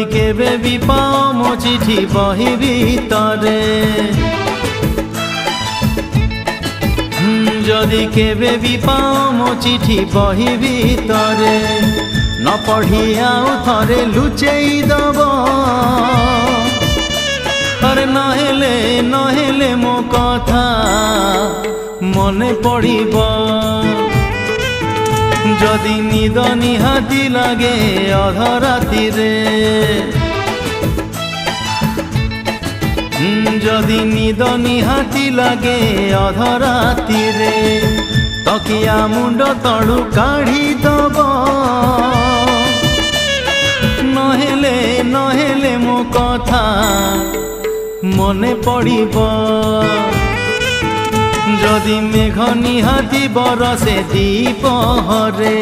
केबे भी पाओ मो चिठी बही भितरे जदि केबे भी पाओ मो चिठी बही भितरे न पढ़ी आउ थरे लुचेई दब अरे नहेले मो कथा मने पड़िब जदि निद निहाती लागे अध राति रे जदि निद निहाती लागे अध राति रे तकिया मुंड तलु काढ़ी दब नहेले मो कथा मने पड़िब जदि मेघ निहाती बरसे दीपहरे।